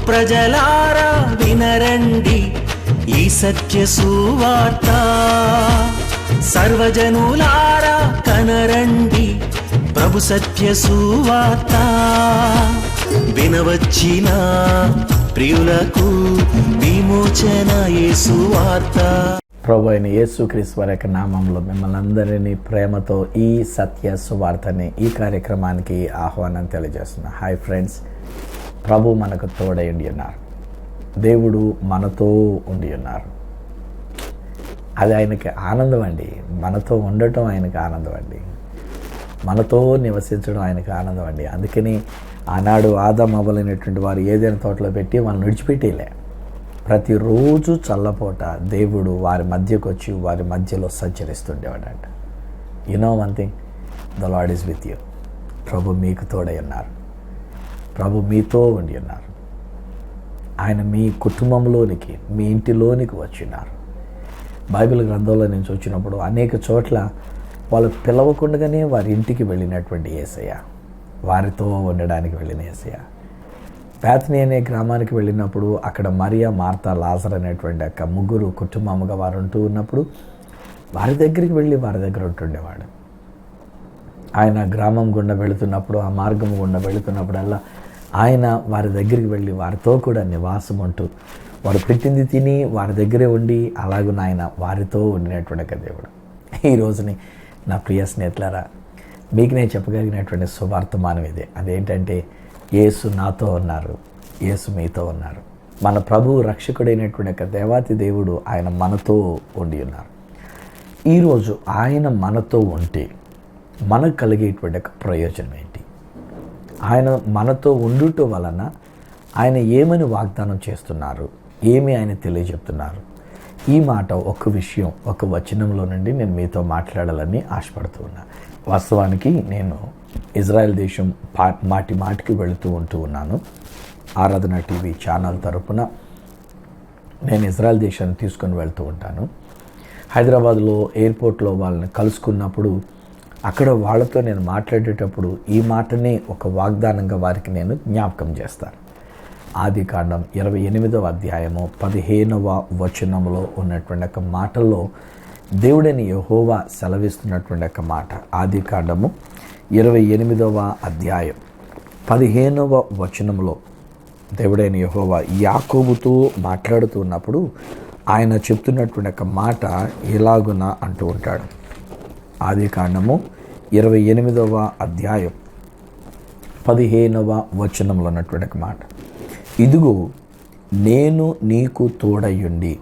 ప్రజలారా వినరండి ఈ సత్య సువార్త, సర్వజనులారా కనరండి ప్రభు సత్య సువార్త. వినవచ్చిన ప్రియులకు విమోచన యేసు వార్త. ప్రభు అయిన యేసుక్రీస్తు వారి యొక్క నామంలో మిమ్మల్ని అందరినీ ప్రేమతో ఈ సత్య సువార్తని ఈ కార్యక్రమానికి ఆహ్వానం తెలియజేస్తున్నా. హాయ్ ఫ్రెండ్స్, ప్రభు మనకు తోడై ఉండి ఉన్నారు. దేవుడు మనతో ఉండి ఉన్నారు. అది ఆయనకి ఆనందం అండి. మనతో ఉండటం ఆయనకి ఆనందం అండి. మనతో నివసించడం ఆయనకి ఆనందం అండి. అందుకని ఆనాడు ఆదాము అవ్వలైనటువంటి వారు ఏదైనా తోటలో పెట్టి వాళ్ళని విడిచిపెట్టేలే. ప్రతిరోజు చల్లపూట దేవుడు వారి మధ్యకు వచ్చి వారి మధ్యలో సంచరిస్తుండేవాడంట. You know one thing, the lord is with you. ప్రభు మీకు తోడై ఉన్నారు. ప్రభు మీతో ఉండి ఉన్నారు. ఆయన మీ కుటుంబంలోనికి, మీ ఇంటిలోనికి వచ్చినారు. బైబిల్ గ్రంథంలో నుంచి వచ్చినప్పుడు అనేక చోట్ల వాళ్ళు పిలవకుండానే వారి ఇంటికి వెళ్ళినటువంటి యేసయ్య, వారితో ఉండడానికి వెళ్ళిన యేసయ్య. బేతనీ అనే గ్రామానికి వెళ్ళినప్పుడు అక్కడ మరియా, మార్తా, లాజర్ అనేటువంటి యొక్క ముగ్గురు కుటుంబముగా వారు ఉంటూ ఉన్నప్పుడు వారి దగ్గరికి వెళ్ళి వారి దగ్గర ఉంటుండేవాడు. ఆయన గ్రామం గుండా వెళుతున్నప్పుడు, ఆ మార్గం గుండా వెళుతున్నప్పుడల్లా ఆయన వారి దగ్గరికి వెళ్ళి వారితో కూడా నివాసం ఉంటూ వారు పెట్టింది తిని వారి దగ్గరే ఉండి అలాగున ఆయన వారితో ఉండినటువంటి ఒక దేవుడు. ఈ రోజుని నా ప్రియ స్నేహితులారా, మీకు నేను చెప్పగలిగినటువంటి శుభార్తమానం ఇదే. అదేంటంటే యేసు నాతో ఉన్నారు, యేసు మీతో ఉన్నారు. మన ప్రభువు రక్షకుడైనటువంటి యొక్క దేవాతి దేవుడు ఆయన మనతో ఉండి ఉన్నారు. ఈరోజు ఆయన మనతో ఉంటే మనకు కలిగేటువంటి ఒక ప్రయోజనం ఏంటి? ఆయన మనతో ఉండుట వలన ఆయన ఏమని వాగ్దానం చేస్తున్నారు, ఏమి ఆయన తెలియజెప్తున్నారు? ఈ మాట ఒక విషయం, ఒక వచనంలో నుండి నేను మీతో మాట్లాడాలని ఆశపడుతూ ఉన్నా. వాస్తవానికి నేను ఇజ్రాయెల్ దేశం మాటికి వెళుతూ ఉన్నాను. ఆరాధన టీవీ ఛానల్ తరపున నేను ఇజ్రాయెల్ దేశాన్ని తీసుకొని వెళ్తూ ఉంటాను. హైదరాబాద్లో ఎయిర్పోర్ట్లో వాళ్ళని కలుసుకున్నప్పుడు అక్కడ వాళ్ళతో నేను మాట్లాడేటప్పుడు ఈ మాటనే ఒక వాగ్దానంగా వారికి నేను జ్ఞాపకం చేస్తాను. ఆదికాండం 28వ అధ్యాయము 15వ వచనంలో ఉన్నటువంటి ఒక మాటల్లో దేవుడని యెహోవా సెలవిస్తున్నటువంటి ఒక మాట. ఆదికాండము 28వ అధ్యాయం 15వ వచనంలో దేవుడైన యెహోవా యాకోబుతో మాట్లాడుతున్నప్పుడు ఆయన చెప్తున్నటువంటి ఒక మాట ఎలాగున అంటూ ఉంటాడు. ఆదికాండము 28వ అధ్యాయం 15వ వచనంలో ఉన్నటువంటి ఒక మాట. ఇదిగో నేను నీకు తోడయుండి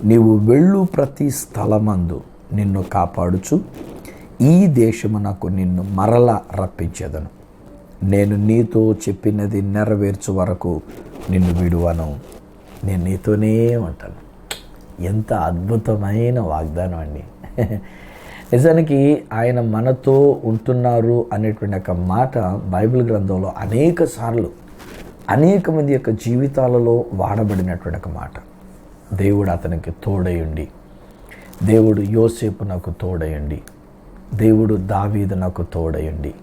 నీవు వెళ్ళు ప్రతి స్థలమందు నిన్ను కాపాడుచు ఈ దేశమునకు నిన్ను మరల రప్పించేదను. నేను నీతో చెప్పినది నెరవేర్చు వరకు నిన్ను విడువను. నేను నీతోనే ఉంటాను. ఎంత అద్భుతమైన వాగ్దానం అండి. నిజానికి ఆయన మనతో ఉంటున్నారు అనేటువంటి ఒక మాట బైబిల్ గ్రంథంలో అనేక సార్లు అనేక మంది యొక్క జీవితాలలో వాడబడినటువంటి ఒక మాట. దేవుడు అతనికి తోడయుండి, దేవుడు యోసేపునకు తోడయుండి, దేవుడు దావీదునకు తోడయుండి,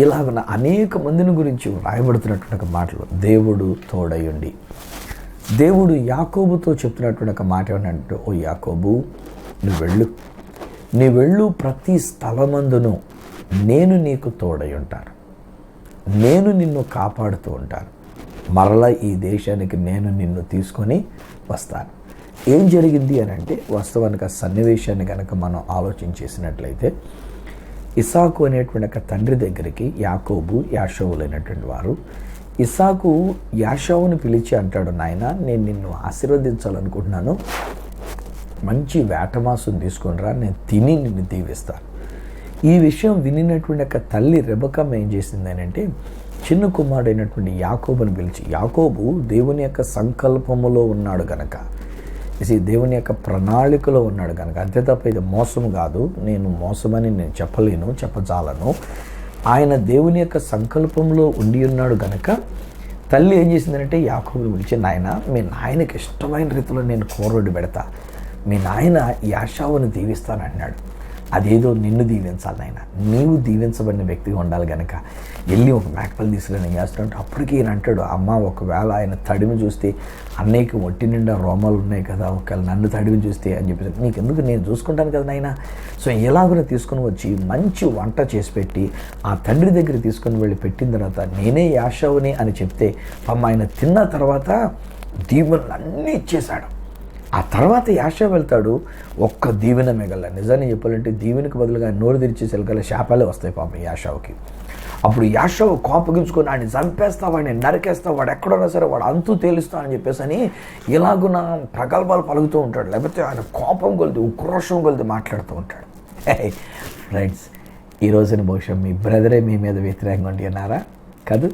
ఇలాగ అనేక మందిని గురించి రాయబడుతున్నటువంటి ఒక మాటలు దేవుడు తోడయుండి. దేవుడు యాకోబుతో చెప్తున్నటువంటి ఒక మాట ఏమంటే, ఓ యాకోబు, నీ వెళ్ళు ప్రతి స్థలమందును నేను నీకు తోడై ఉంటాను. నేను నిన్ను కాపాడుతూ ఉంటాను. మరలా ఈ దేశానికి నేను నిన్ను తీసుకొని వస్తాను. ఏం జరిగింది అని అంటే, వాస్తవానికి ఆ సన్నివేశాన్ని కనుక మనం ఆలోచించేసినట్లయితే, ఇస్సాకు అనేటువంటి ఒక తండ్రి దగ్గరికి యాకోబు, యాషోవులైనటువంటి వారు, ఇస్సాకు యాషోవుని పిలిచి అంటాడు, నాయన నేను నిన్ను ఆశీర్వదించాలనుకుంటున్నాను, మంచి వేటమాసం తీసుకునిరా, నేను తిని నిన్ను దీవిస్తాను. ఈ విషయం వినినటువంటి ఒక తల్లి రెబెక్కమ్మ ఏం చేసింది అని అంటే, చిన్న కుమారుడైనటువంటి యాకోబుని పిలిచి, యాకోబు దేవుని యొక్క సంకల్పములో ఉన్నాడు కనుక, దేవుని యొక్క ప్రణాళికలో ఉన్నాడు కనుక, అంతే తప్ప ఇది మోసం కాదు, నేను మోసమని నేను చెప్పజాలను, ఆయన దేవుని యొక్క సంకల్పంలో ఉండి ఉన్నాడు కనుక తల్లి ఏం చేసిందంటే యాకోబుని పిలిచి, నాయన మీ నాయనకి ఇష్టమైన రీతిలో నేను కూరొడ్డి పెడతా, మీ నాయన యాషావుని దీవిస్తానన్నాడు. అదేదో నిన్ను దీవించాలి నాయన, నీవు దీవించబడిన వ్యక్తిగా ఉండాలి కనుక వెళ్ళి ఒక మేకపల్లి తీసుకుని నేను చేస్తుంటే అప్పటికి ఈయన అంటాడు, అమ్మ ఒకవేళ ఆయన తడిమి చూస్తే అన్నయ్యకి ఒట్టి నిండా రోమాలు ఉన్నాయి కదా, ఒకవేళ నన్ను తడిమి చూస్తే అని చెప్పేసి, నీకెందుకు నేను చూసుకుంటాను కదా నాయన. సో ఎలాగో తీసుకుని వచ్చి మంచి వంట చేసి పెట్టి ఆ తండ్రి దగ్గర తీసుకుని వెళ్ళి పెట్టిన తర్వాత నేనే యాషవుని అని చెప్తే ఆయన తిన్న తర్వాత దీవెనలు అన్నీ ఇచ్చేశాడు. ఆ తర్వాత యాషా వెళ్తాడు, ఒక్క దీవెన మిగల. నిజాన్ని చెప్పాలంటే దీవెనకు బదులుగా నోరు తెరిచి సెలకల శాపాలే వస్తాయి పాపం యాషావుకి. అప్పుడు యాషావు కోపగించుకొని వాడిని చంపేస్తా, వాడిని నరికేస్తా, వాడు ఎక్కడున్నా సరే వాడు అంతు తేలుస్తా అని చెప్పేసి అని ఇలాగున ప్రగల్భాలు పలుకుతూ ఉంటాడు. లేకపోతే ఆయన కోపం కొలిది ఉక్రోషం కొలిది మాట్లాడుతూ ఉంటాడు. ఫ్రెండ్స్, ఈ రోజున బహుశా మీ బ్రదరే మీ మీద వ్యతిరేకంగా ఉండి అన్నారా కాదు?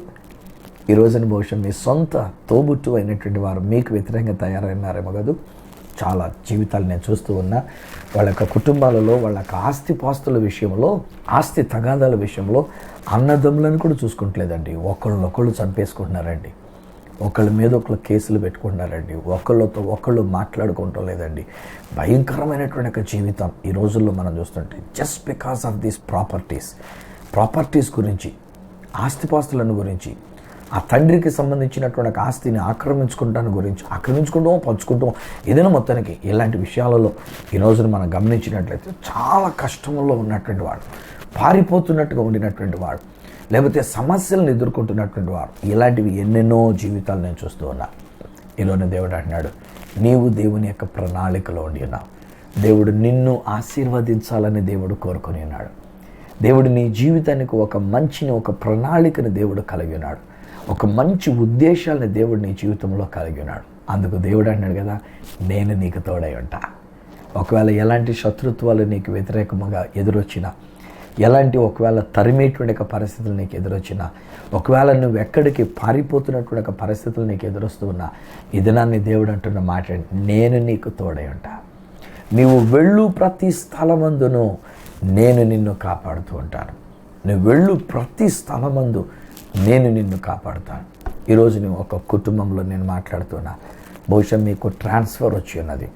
ఈ రోజున బహుశా మీ సొంత తోబుట్టు అయినటువంటి వారు మీకు వ్యతిరేకంగా తయారైనారేమో కాదు. చాలా జీవితాలు నేను చూస్తూ ఉన్నా. వాళ్ళ యొక్క కుటుంబాలలో వాళ్ళ యొక్క ఆస్తిపాస్తుల విషయంలో, ఆస్తి తగాదాల విషయంలో అన్నదమ్ములను కూడా చూసుకుంటలేదండి. ఒకళ్ళు చంపేసుకుంటున్నారండి, ఒకళ్ళ మీద ఒకళ్ళు కేసులు పెట్టుకుంటున్నారండి, ఒకళ్ళతో ఒకళ్ళు మాట్లాడుకోవటం లేదండి. భయంకరమైనటువంటి ఒక జీవితం ఈ రోజుల్లో మనం చూస్తుంటే just because of these properties గురించి, ఆస్తిపాస్తులను గురించి, ఆ తండ్రికి సంబంధించినటువంటి ఆస్తిని ఆక్రమించుకుంటాం, పంచుకుంటాం, ఏదైనా మొత్తానికి ఇలాంటి విషయాలలో ఈ రోజున మనం గమనించినట్లయితే చాలా కష్టంలో ఉన్నటువంటి వాడు, పారిపోతున్నట్టుగా ఉండినటువంటి వాడు, లేకపోతే సమస్యలను ఎదుర్కొంటున్నటువంటి వాడు, ఇలాంటివి ఎన్నెన్నో జీవితాలు నేను చూస్తూ ఉన్నా. ఈలోనే దేవుడు అంటున్నాడు, నీవు దేవుని యొక్క ప్రణాళికలో ఉండి ఉన్నావు. దేవుడు నిన్ను ఆశీర్వదించాలని దేవుడు కోరుకొని ఉన్నాడు. దేవుడు నీ జీవితానికి ఒక ప్రణాళికను దేవుడు కలిగి ఉన్నాడు. ఒక మంచి ఉద్దేశాలని దేవుడు నీ జీవితంలో కలిగి ఉన్నాడు. అందుకు దేవుడు అంటున్నాడు కదా, నేను నీకు తోడై ఉంటా. ఒకవేళ ఎలాంటి శత్రుత్వాలు నీకు వ్యతిరేకంగా ఎదురొచ్చినా, ఒకవేళ తరిమేటువంటి పరిస్థితులు నీకు ఎదురొచ్చినా, ఒకవేళ నువ్వు ఎక్కడికి పారిపోతున్నటువంటి పరిస్థితులు నీకు ఎదురొస్తూ ఉన్నా, ఈ దినాన్ని దేవుడు అంటున్న మాట, నేను నీకు తోడై ఉంటా. నీవు వెళ్ళు ప్రతి స్థలమందును నేను నిన్ను కాపాడుతూ ఉంటాను. నువ్వు వెళ్ళు ప్రతి స్థలమందు నేను నిన్ను కాపాడుతాను. ఈరోజు నువ్వు ఒక కుటుంబంలో నేను మాట్లాడుతున్నా. బహుశా మీకు ట్రాన్స్ఫర్ వచ్చి ఉన్నది.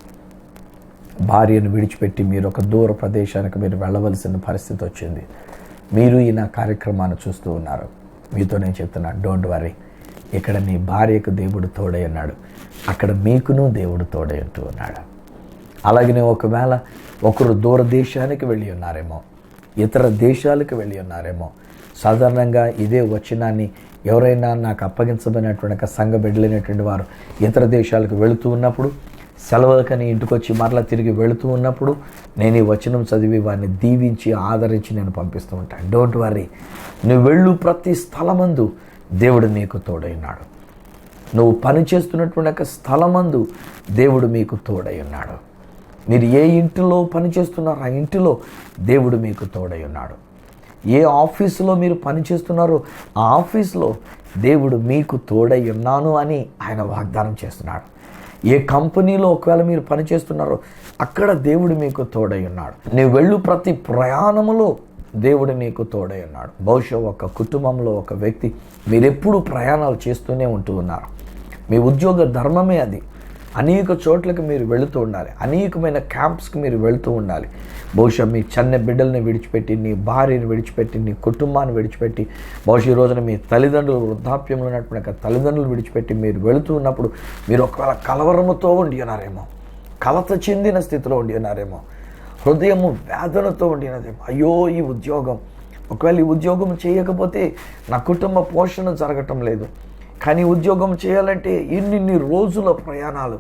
భార్యను విడిచిపెట్టి మీరు ఒక దూర ప్రదేశానికి మీరు వెళ్ళవలసిన పరిస్థితి వచ్చింది. మీరు ఈ నా కార్యక్రమాన్ని చూస్తూ ఉన్నారు. మీతో నేను చెప్తున్నా, డోంట్ వరీ. ఇక్కడ నీ భార్యకు దేవుడు తోడై ఉన్నాడు, అక్కడ మీకును దేవుడు తోడై ఉంటూ ఉన్నాడు. అలాగనే ఒకవేళ ఒకరు దూర దేశానికి వెళ్ళి ఉన్నారేమో, ఇతర దేశాలకు వెళ్ళి ఉన్నారేమో, సాధారణంగా ఇదే వచనాన్ని ఎవరైనా నాకు అప్పగించబడినటువంటి సంఘ బిడ్డలైనటువంటి వారు ఇతర దేశాలకు వెళుతూ ఉన్నప్పుడు, సెలవులకని ఇంటికి వచ్చి మరలా తిరిగి వెళుతూ ఉన్నప్పుడు నేను ఈ వచనం చదివి వారిని దీవించి ఆదరించి నేను పంపిస్తూ ఉంటాను. డోంట్ వరీ, నువ్వు వెళ్ళు ప్రతి స్థలమందు దేవుడు నీకు తోడై ఉన్నాడు. నువ్వు పనిచేస్తున్నటువంటి స్థలమందు దేవుడు మీకు తోడై ఉన్నాడు. మీరు ఏ ఇంటిలో పనిచేస్తున్నారో ఆ ఇంటిలో దేవుడు మీకు తోడై ఉన్నాడు. ఏ ఆఫీసులో మీరు పనిచేస్తున్నారో ఆ ఆఫీసులో దేవుడు మీకు తోడై ఉన్నాను అని ఆయన వాగ్దానం చేస్తున్నాడు. ఏ కంపెనీలో ఒకవేళ మీరు పనిచేస్తున్నారో అక్కడ దేవుడు మీకు తోడై ఉన్నాడు. నీవు వెళ్ళు ప్రతి ప్రయాణములో దేవుడు నీకు తోడై ఉన్నాడు. బహుశా ఒక కుటుంబంలో ఒక వ్యక్తి మీరెప్పుడు ప్రయాణాలు చేస్తూనే ఉంటూ ఉన్నారు. మీ ఉద్యోగ ధర్మమే అది. అనేక చోట్లకి మీరు వెళుతూ ఉండాలి, అనేకమైన క్యాంప్స్కి మీరు వెళుతూ ఉండాలి. బహుశా మీ చిన్న బిడ్డల్ని విడిచిపెట్టి, నీ భార్యని విడిచిపెట్టి, నీ కుటుంబాన్ని విడిచిపెట్టి, బహుశా ఈ రోజున మీ తల్లిదండ్రులు వృద్ధాప్యంలో ఉన్నటువంటి తల్లిదండ్రులు విడిచిపెట్టి మీరు వెళుతూ ఉన్నప్పుడు మీరు ఒకవేళ కలవరముతో ఉండి ఉన్నారేమో, కలత చెందిన స్థితిలో ఉండి ఉన్నారేమో, హృదయము వేదనతో ఉండి ఉన్నదేమో. అయ్యో ఈ ఉద్యోగం, ఒకవేళ ఈ ఉద్యోగం చేయకపోతే నా కుటుంబ పోషణ జరగటం లేదు, కానీ ఉద్యోగం చేయాలంటే ఇన్ని రోజుల ప్రయాణాలు,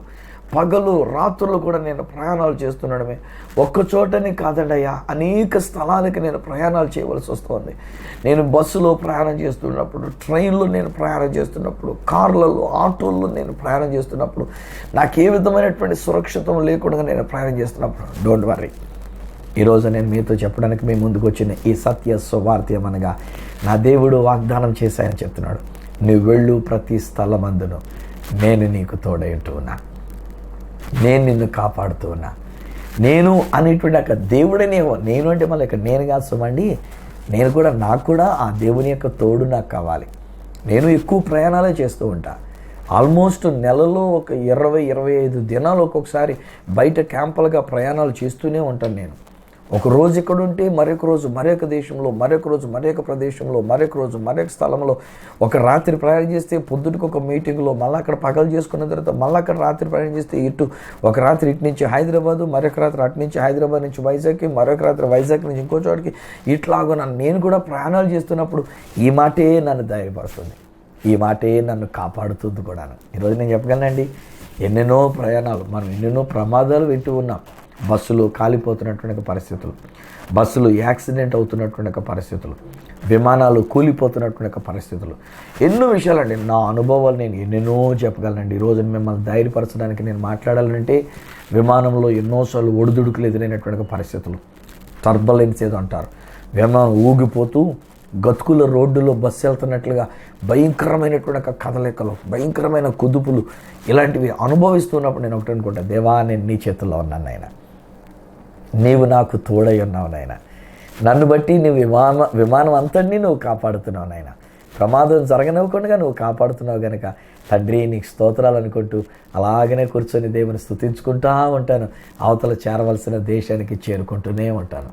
పగలు రాత్రులు కూడా నేను ప్రయాణాలు చేస్తుండడమే. ఒక్క చోటని కాదండయ్యా, అనేక స్థలాలకి నేను ప్రయాణాలు చేయవలసి వస్తుంది. నేను బస్సులో ప్రయాణం చేస్తున్నప్పుడు, ట్రైన్లో నేను ప్రయాణం చేస్తున్నప్పుడు, కార్లలో, ఆటోల్లో నేను ప్రయాణం చేస్తున్నప్పుడు, నాకు ఏ విధమైనటువంటి సురక్షితం లేకుండా నేను ప్రయాణం చేస్తున్నప్పుడు, డోంట్ వరీ. ఈరోజు నేను మీతో చెప్పడానికి మీ ముందుకు వచ్చిన ఈ సత్య సువార్త ఏమనగా, నా దేవుడు వాగ్దానం చేశాయని చెప్తున్నాడు. నువ్వు వెళ్ళు ప్రతి స్థలమందును నేను నీకు తోడై ఉంటూ ఉన్నా, నేను నిన్ను కాపాడుతూ ఉన్నా. నేను అనేటువంటి అక్కడ దేవుడనేమో, నేను అంటే మళ్ళీ ఇక్కడ నేను కాదు సుమండి, నేను కూడా, నాకు కూడా ఆ దేవుని యొక్క తోడు నాకు కావాలి. నేను ఎక్కువ ప్రయాణాలే చేస్తూ ఉంటా. ఆల్మోస్ట్ నెలలో ఒక 20-25 దినాలు ఒక్కొక్కసారి బయట క్యాంపులుగా ప్రయాణాలు చేస్తూనే ఉంటాను. నేను ఒక రోజు ఇక్కడ ఉంటే మరొక రోజు మరొక దేశంలో, మరొక రోజు మరొక ప్రదేశంలో, మరొక రోజు మరొక స్థలంలో, ఒక రాత్రి ప్రయాణం చేస్తే పొద్దుటికి ఒక మీటింగ్లో, మళ్ళీ అక్కడ పగలు చేసుకున్న తర్వాత మళ్ళీ అక్కడ రాత్రి ప్రయాణం చేస్తే ఒక రాత్రి ఇటు నుంచి హైదరాబాదు, మరొక రాత్రి అటు నుంచి హైదరాబాద్ నుంచి వైజాగ్కి, మరొక రాత్రి వైజాగ్ నుంచి ఇంకో చోటికి, ఇట్లాగో నేను కూడా ప్రయాణాలు చేస్తున్నప్పుడు ఈ మాటే నన్ను ధైర్యపరుస్తుంది, ఈ మాటే నన్ను కాపాడుతుంది కూడాను. ఈరోజు నేను చెప్పగలనండి, ఎన్నెన్నో ప్రయాణాలు, మనం ఎన్నెన్నో ప్రమాదాలు వింటూ ఉన్నాం. బస్సులు కాలిపోతున్నటువంటి పరిస్థితులు, బస్సులు యాక్సిడెంట్ అవుతున్నటువంటి పరిస్థితులు, విమానాలు కూలిపోతున్నటువంటి పరిస్థితులు, ఎన్నో విషయాలండి. నా అనుభవాలు నేను ఎన్నెన్నో చెప్పగలనండి. ఈరోజు మిమ్మల్ని ధైర్యపరచడానికి నేను మాట్లాడాలంటే, విమానంలో ఎన్నోసార్లు ఒడిదుడుకులు ఎదురైనటువంటి పరిస్థితులు, టర్బులెన్స్ ఏదో అంటారు, విమానం ఊగిపోతూ గతుకుల రోడ్డులో బస్సు వెళ్తున్నట్లుగా భయంకరమైనటువంటి కదలికలు, భయంకరమైన కుదుపులు, ఇలాంటివి అనుభవిస్తున్నప్పుడు నేను ఒకటి అనుకుంటా, దేవా నేను నీ చేతుల్లో ఉన్నాను నాయన, నీవు నాకు తోడై ఉన్నావు నాయన, నన్ను బట్టి నీ విమానం అంతటినీ నువ్వు కాపాడుతున్నావు నాయన, ప్రమాదం జరగనివ్వకుండా నువ్వు కాపాడుతున్నావు కనుక తండ్రి నీకు స్తోత్రాలు అనుకుంటూ అలాగనే కూర్చొని దేవుని స్తుతించుకుంటూ ఉంటాను. అవతల చేరవలసిన దేశానికి చేరుకుంటూనే ఉంటాను.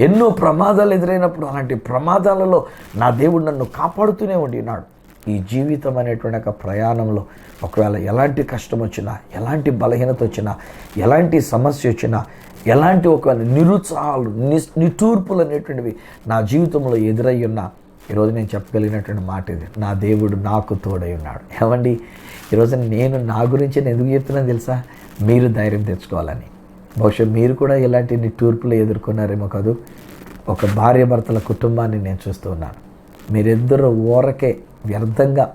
ఎన్నో ప్రమాదాలు ఎదురైనప్పుడు అలాంటి ప్రమాదాలలో నా దేవుడు నన్ను కాపాడుతూనే ఉండినాడు. ఈ జీవితం అనేటువంటి ఒక ప్రయాణంలో ఒకవేళ ఎలాంటి కష్టం వచ్చినా, ఎలాంటి బలహీనత వచ్చినా, ఎలాంటి సమస్య వచ్చినా, ఎలాంటి ఒకవేళ నిరుత్సాహాలు, నిట్టూర్పులు అనేటువంటివి నా జీవితంలో ఎదురై ఉన్నా, ఈరోజు నేను చెప్పగలిగినటువంటి మాట ఇది, నా దేవుడు నాకు తోడై ఉన్నాడు. ఏమండి, ఈరోజు నేను నా గురించి నేను ఎందుకు చెప్తున్నాను తెలుసా? మీరు ధైర్యం తెచ్చుకోవాలని. బహుశా మీరు కూడా ఇలాంటి నిట్టూర్పులు ఎదుర్కొన్నారేమో కాదు. ఒక భార్య భర్తల కుటుంబాన్ని నేను చూస్తూ ఉన్నాను. మీరిద్దరూ ఊరకే వ్యర్థంగా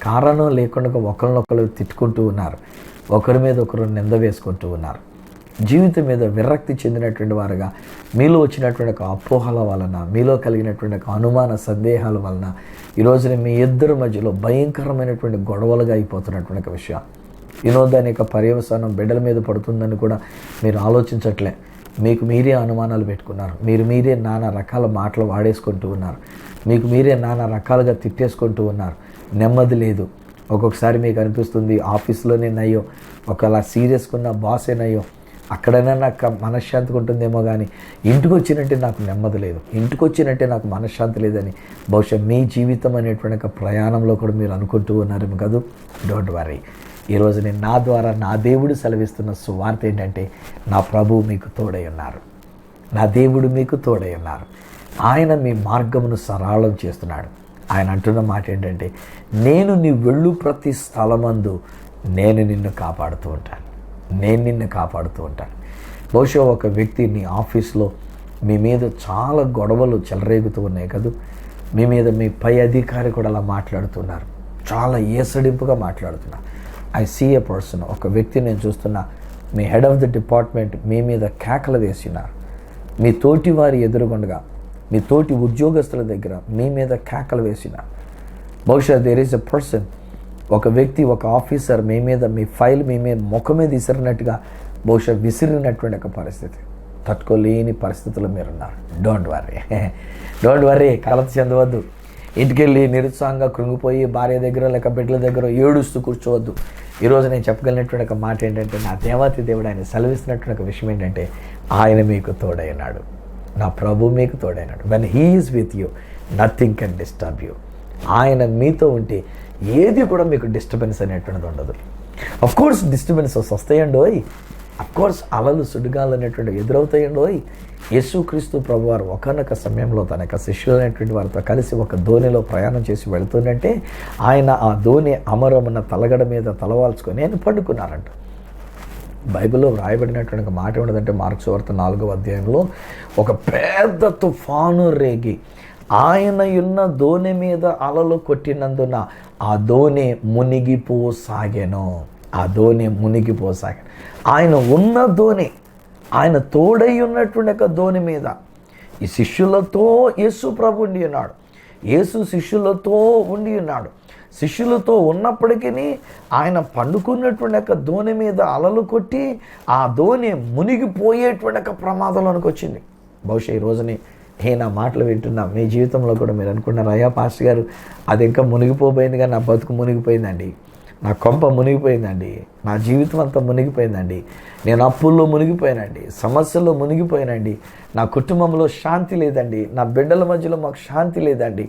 కారణం లేకుండా ఒకరినొకరు తిట్టుకుంటూ ఉన్నారు, ఒకరి మీద ఒకరు నింద వేసుకుంటూ ఉన్నారు. జీవితం మీద విరక్తి చెందినటువంటి వారుగా మీలో వచ్చినటువంటి ఒక అపోహల వలన, మీలో కలిగినటువంటి ఒక అనుమాన సందేహాల వలన ఈరోజున మీ ఇద్దరి మధ్యలో భయంకరమైనటువంటి గొడవలుగా అయిపోతున్నటువంటి ఒక విషయం. దాని యొక్క పర్యవసానం బిడ్డల మీద పడుతుందని కూడా మీరు ఆలోచించట్లే. మీకు మీరే అనుమానాలు పెట్టుకున్నారు, మీరే నానా రకాల మాటలు వాడేసుకుంటూ ఉన్నారు, మీకు మీరే నానా రకాలుగా తిట్టేసుకుంటూ ఉన్నారు. నెమ్మది లేదు. ఒక్కొక్కసారి మీకు అనిపిస్తుంది ఆఫీస్లోనే నయ్యో, ఒకలా సీరియస్గా ఉన్న బాసే నయ్యో, అక్కడైనా నాకు మనశ్శాంతిగా ఉంటుందేమో కానీ ఇంటికి వచ్చినట్టే నాకు నెమ్మది లేదు, ఇంటికి వచ్చినట్టే నాకు మనశ్శాంతి లేదని బహుశా మీ జీవితం అనేటువంటి ప్రయాణంలో కూడా మీరు అనుకుంటూ ఉన్నారేమో కాదు. Don't worry. ఈరోజు నేను నా ద్వారా నా దేవుడు సెలవిస్తున్న సువార్త ఏంటంటే, నా ప్రభువు మీకు తోడై ఉన్నారు, నా దేవుడు మీకు తోడై ఉన్నారు. ఆయన మీ మార్గమును సరళం చేస్తున్నాడు. ఆయన అంటున్న మాట ఏంటంటే, నేను నీ వెళ్ళు ప్రతి స్థలమందు నేను నిన్ను కాపాడుతూ ఉంటాను, నేను నిన్ను కాపాడుతూ ఉంటాను. బహుశా ఒక వ్యక్తి నీ ఆఫీస్లో మీ మీద చాలా గొడవలు చెలరేగుతూ ఉన్నాయి కదా, మీ మీద మీ పై అధికారి కూడా అలా మాట్లాడుతున్నారు, చాలా ఏసడింపుగా మాట్లాడుతున్నారు. ఐ సీ ఏ పర్సన్, ఒక వ్యక్తి నేను చూస్తున్నా, మీ హెడ్ ఆఫ్ ది డిపార్ట్మెంట్ మీ మీద కేకలు వేసినారు, మీ తోటి వారి ఎదురుగుండగా, మీ తోటి ఉద్యోగస్తుల దగ్గర మీ మీద కేకలు వేసినారు. బహుశా దేర్ ఈజ్ ఎ పర్సన్, ఒక వ్యక్తి, ఒక ఆఫీసర్ మీ మీద, మీ ఫైల్ మీ మీద ముఖం మీద విసిరినట్టుగా బహుశా విసిరినటువంటి ఒక పరిస్థితి, తట్టుకోలేని పరిస్థితుల్లో మీరున్నారు. డోంట్ వర్రీ, కలత చెందవద్దు. ఇంటికెళ్ళి నిరుత్సాహంగా కృంగిపోయి భార్య దగ్గర లేక బిడ్డల దగ్గర ఏడుస్తూ కూర్చోవద్దు. ఈరోజు నేను చెప్పగలిగినటువంటి ఒక మాట ఏంటంటే, నా దేవాతి దేవుడు ఆయన సెలవిస్తున్నటువంటి ఒక విషయం ఏంటంటే, ఆయన మీకు తోడైనాడు, నా ప్రభు మీకు తోడైనాడు. When he is with you nothing can disturb you. ఆయన మీతో ఉంటే ఏది కూడా మీకు డిస్టర్బెన్స్ అనేటువంటిది ఉండదు. అఫ్కోర్స్ డిస్టర్బెన్సెస్ వస్తాయండోయ్, అఫ్కోర్స్ అలలు సుడిగాలు అనేటువంటి ఎదురవుతాయండోయ్. యేసుక్రీస్తు ప్రభువారు ఒకనొక సమయంలో తన యొక్క శిష్యులైనటువంటి వారితో కలిసి ఒక ధోనిలో ప్రయాణం చేసి వెళుతుందంటే, ఆయన ఆ ధోని అమరమున్న తలగడ మీద తలవాల్చుకొని ఆయన పండుకున్నారంట. బైబిల్లో వ్రాయబడినటువంటి ఒక మాట ఏమిటంటే, మార్కు సువార్త 4వ అధ్యాయంలో ఒక పెద్ద తుఫాను రేగి ఆయన ఉన్న దోణి మీద అలలు కొట్టినందున ఆ దోణి మునిగిపోసాగాను. ఆయన ఉన్న దోణి, ఆయన తోడై ఉన్నటువంటి ఒక దోణి మీద ఈ శిష్యులతో యేసు ప్రభు ఉండి ఉన్నాడు, యేసు శిష్యులతో ఉండి ఉన్నాడు. శిష్యులతో ఉన్నప్పటికీ ఆయన పండుకున్నటువంటి ఒక దోణి మీద అలలు కొట్టి ఆ దోణి మునిగిపోయేటువంటి ఒక ప్రమాదంలోనికి వచ్చింది. బహుశా ఈ రోజుని నా మాటలు వింటున్నా మీ జీవితంలో కూడా మీరు అనుకున్నారు, అయ్యా పాస్టర్ గారు అది ఇంకా మునిగిపోయింది కానీ నా బతుకు మునిగిపోయిందండి, నా కొంప మునిగిపోయిందండి, నా జీవితం అంతా మునిగిపోయిందండి, నేను అప్పుల్లో మునిగిపోయానండి, సమస్యల్లో మునిగిపోయానండి, నా కుటుంబంలో శాంతి లేదండి, నా బిడ్డల మధ్యలో మాకు శాంతి లేదండి,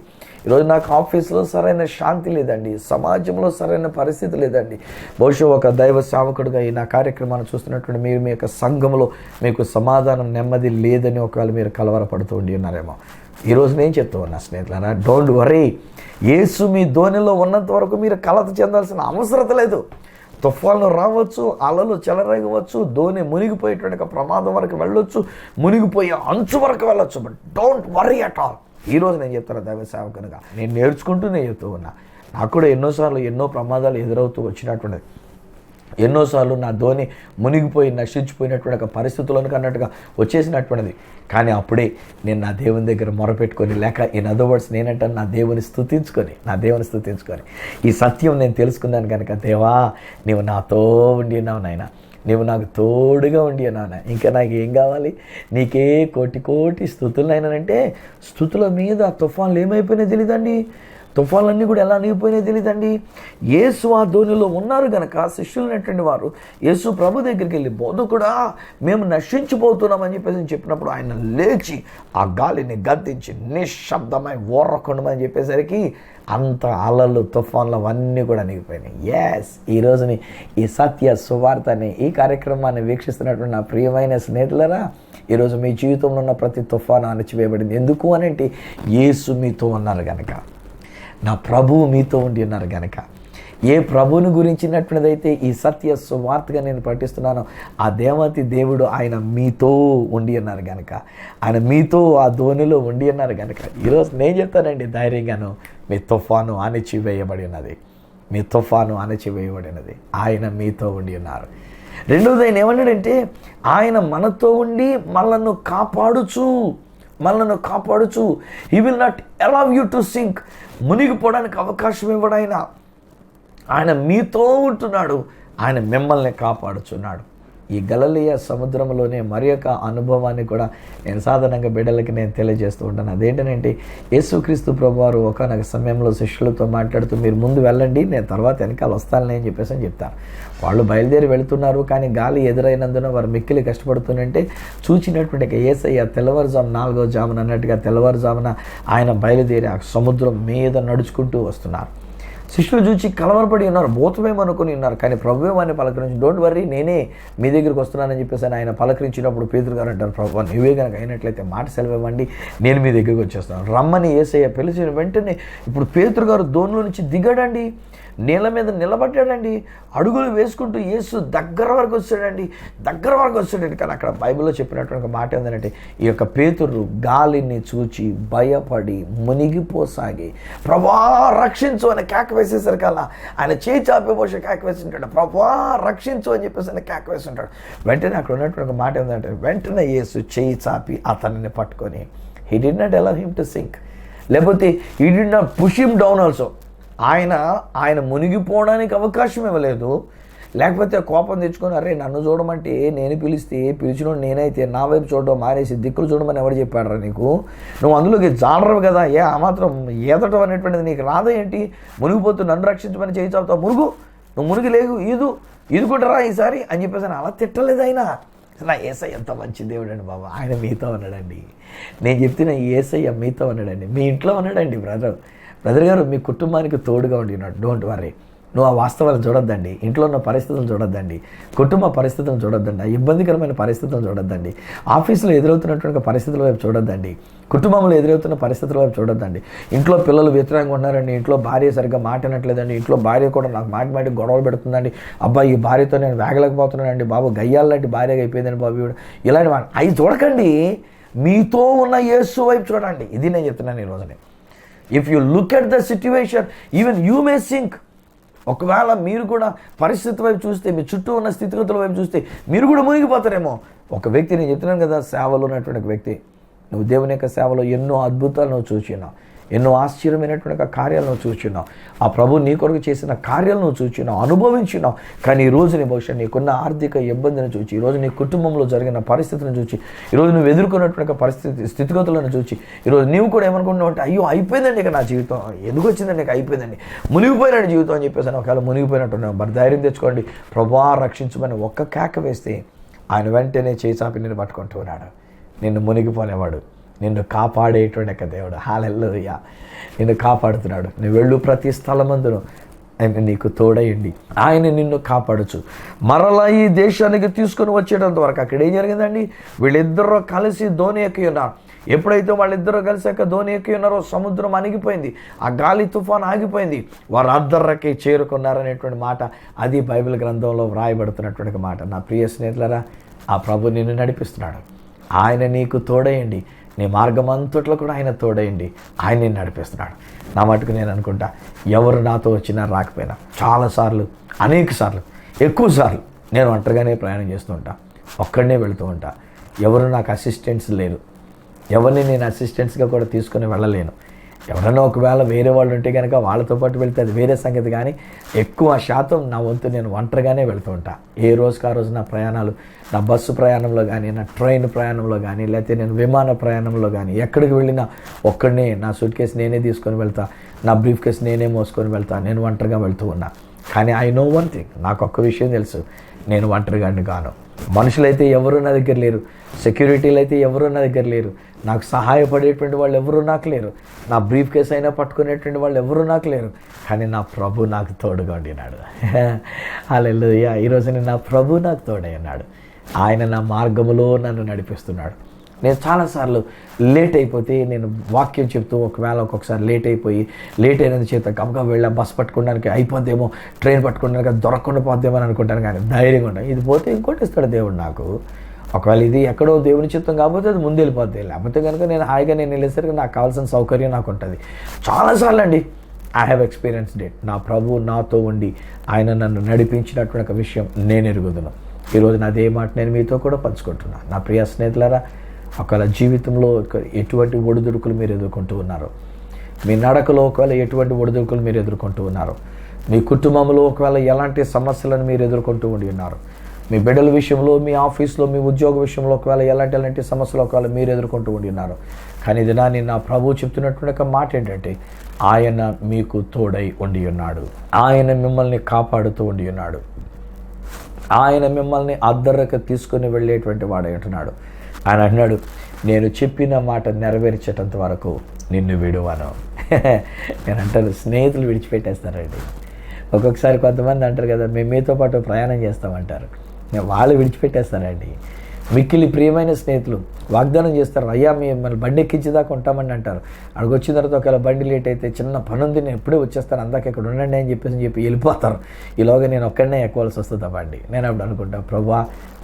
ఈరోజు నాకు ఆఫీస్లో సరైన శాంతి లేదండి, సమాజంలో సరైన పరిస్థితి లేదండి. బహుశా ఒక దైవ సేవకుడిగా ఈ నా కార్యక్రమాన్ని చూస్తున్నటువంటి మీరు మీ యొక్క సంఘంలో మీకు సమాధానం నెమ్మది లేదని ఒకవేళ మీరు కలవరపడుతూ ఉండి ఉన్నారేమో. ఈరోజు నేను చెప్తూ ఉన్నా స్నేహితులారా, డోంట్ వరీ. యేసు మీ ధోనిలో ఉన్నంత వరకు మీరు కలత చెందాల్సిన అవసరం లేదు. తుఫాన్లు రావచ్చు, అలలు చెలరేగవచ్చు, ధోని మునిగిపోయేటువంటి ప్రమాదం వరకు వెళ్ళొచ్చు, మునిగిపోయే అంచు వరకు వెళ్ళొచ్చు. But don't worry at all. ఈరోజు నేను చెప్తాను దైవ సేవకునిగా, నేను నేర్చుకుంటూ నేను చెప్తూ ఉన్నా. నాకు కూడా ఎన్నోసార్లు ఎన్నో ప్రమాదాలు ఎదురవుతూ వచ్చినటువంటిది. ఎన్నోసార్లు నా ధోని మునిగిపోయి నశించిపోయినటువంటి పరిస్థితులను అన్నట్టుగా వచ్చేసినటువంటిది. కానీ అప్పుడే నేను నా దేవుని దగ్గర మొరపెట్టుకొని, లేక ఇన్ అదర్ వర్డ్స్ నేనంటాను, నా దేవుని స్తుతించుకొని ఈ సత్యం నేను తెలుసుకున్నాను కనుక, దేవా నీవు నాతో ఉండి ఉన్నావు నాయన, నీవు నాకు తోడుగా ఉండి ఉన్నావు, ఇంకా నాకు ఏం కావాలి, నీకే కోటి స్తుతులైనానంటే స్తుతుల మీద తుఫాన్లు ఏమైపోయినాయి తెలియదండి, తుఫాన్లన్నీ కూడా ఎలా అణిగిపోయినాయి తెలియదండి. యేసు ఆ ధోనిలో ఉన్నారు కనుక శిష్యులైనటువంటి వారు యేసు ప్రభు దగ్గరికి వెళ్ళి, బోధకుడా మేము నశించిపోతున్నామని చెప్పినప్పుడు ఆయన లేచి ఆ గాలిని గద్దించి నిశ్శబ్దమై ఓర్రకుండమని చెప్పేసరికి అంత అలలు తుఫాన్లు అవన్నీ కూడా అణిగిపోయినాయి. ఎస్, ఈరోజుని ఈ సత్య సువార్తని ఈ కార్యక్రమాన్ని వీక్షిస్తున్నటువంటి నా ప్రియమైన స్నేహితులరా, ఈరోజు మీ జీవితంలో ఉన్న ప్రతి తుఫాను అణచివేయబడింది. ఎందుకు అనంటే యేసు మీతో ఉన్నారు కనుక, నా ప్రభువు మీతో ఉండి ఉన్నారు కనుక. ఏ ప్రభువుని గురించినటువంటిదైతే ఈ సత్య సువార్తగా నేను పఠిస్తున్నానో ఆ దేవతి దేవుడు ఆయన మీతో ఉండి ఉన్నారు కనుక, ఆయన మీతో ఆ ధోనిలో ఉండి ఉన్నారు కనుక ఈరోజు నేను చెప్తానండి ధైర్యంగాను, మీ తుఫాను అణచివేయబడి ఉన్నది. ఆయన మీతో ఉండి ఉన్నారు. రెండవది ఆయన ఏమన్నాడంటే, ఆయన మనతో ఉండి మనల్ని కాపాడుచు he will not allow you to sink. మునిగిపోవడానికి అవకాశం ఇవ్వడు ఆయన మీతో ఉంటున్నాడు, ఆయన మిమ్మల్ని కాపాడుచున్నాడు. ఈ గలిలయ సముద్రంలోనే మరి యొక్క అనుభవాన్ని కూడా నేను సాధారణంగా బిడ్డలకి నేను తెలియజేస్తూ ఉంటాను. అదేంటంటే యేసుక్రీస్తు ప్రభువారు ఒకనొక సమయంలో శిష్యులతో మాట్లాడుతూ, మీరు ముందు వెళ్ళండి, నేను తర్వాత వెనకాల వస్తానని అని చెప్తాను. వాళ్ళు బయలుదేరి వెళుతున్నారు, కానీ గాలి ఎదురైనందున వారు మిక్కిలి కష్టపడుతుంటే చూచినటువంటి యేసయ్య తెల్లవారుజామున 4వ జామున అన్నట్టుగా తెల్లవారుజామున ఆయన బయలుదేరి ఆ సముద్రం మీద నడుచుకుంటూ వస్తున్నారు. శిష్యులు చూచి కలవరపడి ఉన్నారు, భూతమేమనుకుని ఉన్నారు. కానీ ప్రభువేమని పలకరించి, డోంట్ వర్రీ నేనే మీ దగ్గరికి వస్తున్నానని చెప్పేసి ఆయన పలకరించినప్పుడు పేతురు గారు అంటారు, ప్రభు నువ్వే కనుక అయినట్లయితే మాట సెలవివ్వండి, నేను మీ దగ్గరికి వచ్చేస్తాను. రమ్మని యేసయ్య పిలిచిన వెంటనే ఇప్పుడు పేతురు గారు ధోనిలో నుంచి దిగాడండి, నీళ్ళ మీద నిలబడ్డాడండి, అడుగులు వేసుకుంటూ యేసు దగ్గర వరకు వచ్చాడండి. కానీ అక్కడ బైబిల్లో చెప్పినటువంటి మాట ఏంటంటే, ఈ యొక్క పేతురు గాలిని చూచి భయపడి మునిగిపోసాగి, ప్రభా రక్షించు అని కేక వేసేసరికి అలా ఆయన చేయి చాపి పోసి కేక వేసి ఉంటాడు, ప్రభా రక్షించు అని చెప్పేసి ఆయన కేక వేసి ఉంటాడు. వెంటనే అక్కడ ఉన్నటువంటి ఒక మాట ఏంటంటే, వెంటనే యేసు చేయి చాపి అతనిని పట్టుకొని, he did not allow him to sink, లేకపోతే he did not push him down also. ఆయన మునిగిపోవడానికి అవకాశం ఇవ్వలేదు. లేకపోతే కోపం తెచ్చుకొని, అరే నన్ను చూడమంటే నేను పిలిచినోడు నేనైతే నా వైపు చూడడం మానేసి దిక్కులు చూడమని ఎవరు చెప్పాడరా నీకు, నువ్వు అందులోకి జాడరు కదా, ఆ మాత్రం ఈదటం అనేటువంటిది నీకు రాదా ఏంటి, మునిగిపోతూ నన్ను రక్షించమని చేయి చాపుతావు, నువ్వు మునిగి లేవు ఈదుకుంటారా ఈసారి అని చెప్పేసి అలా తిట్టలేదు ఆయన. నా యేసయ్య ఎంత మంచి దేవుడు అండి బాబా, ఆయన మీతో ఉన్నాడండి. నేను చెప్తున్న యేసయ్య మీతో ఉన్నాడండి, మీ ఇంట్లో ఉన్నాడండి. బ్రదర్ గారు మీ కుటుంబానికి తోడుగా ఉండి ఉన్నాడు. Don't worry. నువ్వు ఆ వాస్తవాలను చూడొద్దండి, ఇంట్లో ఉన్న పరిస్థితులను చూడొద్దండి, కుటుంబ పరిస్థితులను చూడొద్దండి, ఇబ్బందికరమైన పరిస్థితులను చూడొద్దండి, ఆఫీసులో ఎదురవుతున్నటువంటి పరిస్థితుల వైపు చూడొద్దండి, కుటుంబంలో ఎదురవుతున్న పరిస్థితుల వైపు చూడొద్దండి. ఇంట్లో పిల్లలు వ్యతిరేకంగా ఉన్నారండి, ఇంట్లో భార్య సరిగ్గా మాట్లాడట్లేదండి, ఇంట్లో భార్య కూడా నాకు మాటి గొడవలు పెడుతుందండి, అబ్బాయి ఈ భార్యతో నేను వేగలేకపోతున్నానండి బాబు, గయ్యాలంటే భార్యగా అయిపోయిందండి బాబు, ఇలాంటి అవి చూడకండి, మీతో ఉన్న యేసు వైపు చూడండి. ఇది నేను చెప్తున్నాను ఈ రోజునే. If you look at the situation even you may sink. ఒకవేళ మీరు కూడా పరిస్థితి వైపు చూస్తే, మీ చుట్టూ ఉన్న స్థితిగతుల వైపు చూస్తే మీరు కూడా మునిగిపోతారేమో. ఒక వ్యక్తి, నేను చెప్తున్నాను కదా, సేవలో ఉన్నటువంటి వ్యక్తి, నువ్వు దేవుని యొక్క సేవలో ఎన్నో అద్భుతాలు నువ్వు చూసినావు, ఎన్నో ఆశ్చర్యమైనటువంటి కార్యాలు నువ్వు చూచున్నావు. ఆ ప్రభు నీ కొరకు చేసిన కార్యాలు నువ్వు చూచున్నావు, అనుభవించున్నావు. కానీ ఈరోజు నీ భవిష్యత్ నీకున్న ఆర్థిక ఇబ్బందిని చూచి, ఈరోజు నీ కుటుంబంలో జరిగిన పరిస్థితులను చూచి, ఈరోజు నువ్వు ఎదుర్కొన్నటువంటి స్థితిగతులను చూచి ఈరోజు నీవు కూడా ఏమనుకుంటున్నావు అంటే, అయ్యో అయిపోయిందండి ఇక నా జీవితం, ఎందుకు వచ్చిందండి ఇక అయిపోయిందండి, మునిగిపోయినాడు జీవితం అని చెప్పేసి ఒకవేళ మునిగిపోయినట్టున్నావు. మరి ధైర్యం తెచ్చుకోండి. ప్రభువా రక్షించమని ఒక్క కేక వేస్తే ఆయన వెంటనే చేసాపి నిన్ను పట్టుకుంటూ ఉన్నాడు. నిన్ను మునిగిపోనేవాడు, నిన్ను కాపాడేటువంటి యొక్క దేవుడు. హల్లెలూయా. నిన్ను కాపాడుతున్నాడు. నువ్వు వెళ్ళు ప్రతి స్థలమందును ఆయన నీకు తోడయండి, ఆయన నిన్ను కాపాడచ్చు. మరలా ఈ దేశానికి తీసుకుని వచ్చేటంత వరకు అక్కడ ఏం జరిగిందండి, వీళ్ళిద్దరూ కలిసి ధోని ఎక్కి ఉన్నారు. ఎప్పుడైతే వాళ్ళిద్దరూ కలిసాక ధోని ఎక్కి ఉన్నారో సముద్రం అణిగిపోయింది, ఆ గాలి తుఫాన్ ఆగిపోయింది, వారు అద్దర్రకి చేరుకున్నారనేటువంటి మాట అది బైబిల్ గ్రంథంలో వ్రాయబడుతున్నటువంటి మాట. నా ప్రియ స్నేహితులారా, ఆ ప్రభు నిన్ను నడిపిస్తున్నాడు. ఆయన నీకు తోడయండి, నీ మార్గం అంతట్లో కూడా ఆయన తోడయండి, ఆయన నిన్ను నడిపిస్తున్నాడు. నా మటుకు నేను అనుకుంటా, ఎవరు నాతో వచ్చినా రాకపోయినా చాలాసార్లు, అనేక సార్లు, ఎక్కువ సార్లు నేను ఒంటరిగానే ప్రయాణం చేస్తూ ఉంటా, ఒక్కడనే వెళుతూ ఉంటా. ఎవరు నాకు అసిస్టెంట్స్ లేరు, ఎవరిని నేను అసిస్టెంట్స్గా కూడా తీసుకుని వెళ్ళలేను. ఎవరైనా ఒకవేళ వేరే వాళ్ళు ఉంటే కనుక వాళ్ళతో పాటు వెళ్తే అది వేరే సంగతి. కానీ ఎక్కువ శాతం నా వంతు నేను ఒంటరిగానే వెళ్తూ ఉంటా. ఏ రోజుకి ఆ రోజు నా ప్రయాణాలు, నా బస్సు ప్రయాణంలో కానీ, నా ట్రైన్ ప్రయాణంలో కానీ, లేకపోతే నేను విమాన ప్రయాణంలో కానీ ఎక్కడికి వెళ్ళినా ఒక్కడనే నా సూట్ కేసు నేనే తీసుకొని వెళ్తా, నా బ్రీఫ్ కేసు నేనే మోసుకొని వెళ్తా. నేను ఒంటరిగా వెళ్తూ ఉన్నా. కానీ ఐ నో వన్ థింగ్, నాకు ఒక్క విషయం తెలుసు, నేను ఒంటరిగాడిని కాను. మనుషులైతే ఎవరు నా దగ్గర లేరు, సెక్యూరిటీలు అయితే ఎవరు నా దగ్గర లేరు, నాకు సహాయపడేటువంటి వాళ్ళు ఎవరు నాకు లేరు, నా బ్రీఫ్ కేసు అయినా పట్టుకునేటువంటి వాళ్ళు ఎవరు నాకు లేరు. కానీ నా ప్రభు నాకు తోడుగా ఉండినాడు. హల్లెలూయా. ఈరోజు నా ప్రభు నాకు తోడై ఉన్నాడు. ఆయన నా మార్గములో నన్ను నడిపిస్తున్నాడు. నేను చాలాసార్లు లేట్ అయిపోతే, నేను వాక్యం చెప్తూ ఒకవేళ ఒక్కొక్కసారి లేట్ అయినందు చేత గబగబా వెళ్ళా బస్ పట్టుకోవడానికి అయిపోద్దేమో, ట్రైన్ పట్టుకోవడానికి దొరకకుండా పోద్దేమో అని అనుకుంటాను. కానీ ధైర్యంగా ఉంటాను, ఇది పోతే ఇంకోటి ఇస్తాడు దేవుడు నాకు. ఒకవేళ ఇది ఎక్కడో దేవుని చిత్తం కాకపోతే అది ముందు వెళ్ళిపోద్ది, లేకపోతే కనుక నేను హాయిగా నేను వెళ్ళేసరికి నాకు కావాల్సిన సౌకర్యం నాకు ఉంటుంది. చాలాసార్లు అండి ఐ హ్యావ్ ఎక్స్పీరియన్స్డ్ ఇట్. నా ప్రభు నాతో ఉండి ఆయన నన్ను నడిపించినటువంటి ఒక విషయం నేను ఎరుగుదును. ఈరోజు అదే మాట నేను మీతో కూడా పంచుకుంటున్నాను. నా ప్రియ స్నేహితులారా, ఒకవేళ జీవితంలో ఎటువంటి ఒడిదుడుకులు మీరు ఎదుర్కొంటూ ఉన్నారో, మీ నడకలో ఒకవేళ ఎటువంటి ఒడిదుడుకులు మీరు ఎదుర్కొంటూ ఉన్నారో, మీ కుటుంబంలో ఒకవేళ ఎలాంటి సమస్యలను మీరు ఎదుర్కొంటూ ఉండి ఉన్నారు, మీ బిడ్డల విషయంలో, మీ ఆఫీస్లో, మీ ఉద్యోగ విషయంలో ఒకవేళ ఎలాంటి సమస్యలు ఒకవేళ మీరు ఎదుర్కొంటూ ఉండి ఉన్నారు. కానీ ఇది నా ప్రభువు చెప్తున్నటువంటి ఒక మాట ఏంటంటే, ఆయన మీకు తోడై ఉండి ఉన్నాడు, ఆయన మిమ్మల్ని కాపాడుతూ ఉండి ఉన్నాడు, ఆయన మిమ్మల్ని అద్దరకు తీసుకుని వెళ్ళేటువంటి వాడు అంటున్నాడు. ఆయన అన్నాడు, నేను చెప్పిన మాట నెరవేర్చేటంత వరకు నిన్ను విడువను. నేను అంటాను, స్నేహితులు విడిచిపెట్టేస్తారండి. ఒక్కొక్కసారి కొంతమంది అంటారు కదా, మేము మీతో పాటు ప్రయాణం చేస్తామంటారు. వాళ్ళు విడిచిపెట్టేస్తారండి. మిక్కిలి ప్రియమైన స్నేహితులు వాగ్దానం చేస్తారు, అయ్యా మిమ్మల్ని బండి ఎక్కించేదాకా ఉంటామని అంటారు. అక్కడికి వచ్చిన తర్వాత ఒకవేళ బండి లేట్ అయితే, చిన్న పని ఉంది నేను ఎప్పుడే వచ్చేస్తాను, అందాక ఇక్కడ ఉండండి అని చెప్పి వెళ్ళిపోతారు. ఈలోగా నేను ఒక్కడనే ఎక్కవలసి వస్తుంది బండి. నేను అప్పుడు అనుకుంటా, ప్రభువా